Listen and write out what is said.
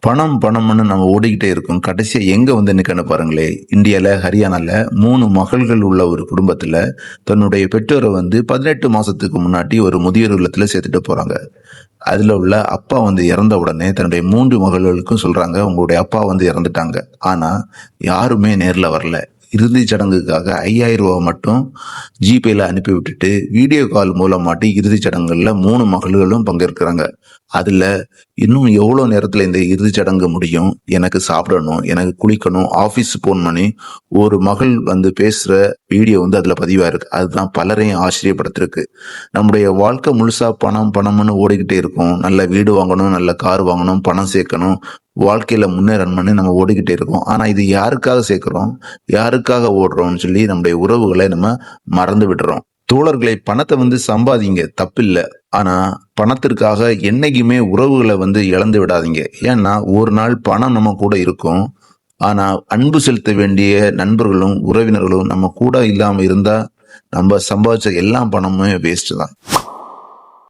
பணம்னு நம்ம ஓடிக்கிட்டே இருக்கோம். கடைசியா எங்க வந்து நிக்கன்னு பாருங்களே! இந்தியால, ஹரியானால 3 மகள்கள் உள்ள ஒரு குடும்பத்துல, தன்னுடைய பெற்றோர வந்து 18 மாசத்துக்கு முன்னாடி ஒரு முதியோர் இல்லத்துல சேர்த்துட்டு போறாங்க. அதுல உள்ள அப்பா வந்து இறந்த உடனே தன்னுடைய 3 மகள்களுக்கும் சொல்றாங்க, உங்களுடைய அப்பா வந்து இறந்துட்டாங்க. ஆனா, யாருமே நேர்ல வரல. இறுதிச் சடங்குக்காக ரூ. 5000 மட்டும் ஜிபேல அனுப்பி விட்டுட்டு, வீடியோ கால் மூலமாட்டி இறுதிச் சடங்குகள்ல 3 மகள்களும் பங்கேற்கிறாங்க. அதுல இன்னும் எவ்வளோ நேரத்துல இந்த இறுதிச் சடங்கு முடியும்? எனக்கு சாப்பிடணும், எனக்கு குளிக்கணும், ஆஃபீஸ் போன் பண்ணி ஒரு மகள் வந்து பேசுற வீடியோ வந்து அதுல பதிவாயிருக்கு. அதுதான் பலரையும் ஆச்சரியப்படுத்திருக்கு. நம்முடைய வாழ்க்கை முழுசா பணம்னு ஓடிக்கிட்டே இருக்கும். நல்ல வீடு வாங்கணும், நல்ல கார் வாங்கணும், பணம் சேர்க்கணும், வாழ்க்கையில முன்னேறணும்னு நம்ம ஓடிக்கிட்டே இருக்கோம். ஆனா இது யாருக்காக சேர்க்கிறோம்? யாருக்காக ஓடுறோம்னு சொல்லி நம்முடைய உறவுகளை நம்ம மறந்து விடுறோம். தோழர்களை பணத்தை வந்து சம்பாதிங்க, தப்பில்ல. ஆனா பணத்திற்காக என்னைக்குமே உறவுகளை வந்து இழந்து விடாதீங்க. ஏன்னா ஒரு நாள் பணம் நம்ம கூட இருக்கும். ஆனா அன்பு செலுத்த வேண்டிய நண்பர்களும் உறவினர்களும் நம்ம கூட இல்லாம இருந்தா நம்ம சம்பாதிச்ச எல்லா பணமுமே வேஸ்ட் தான்.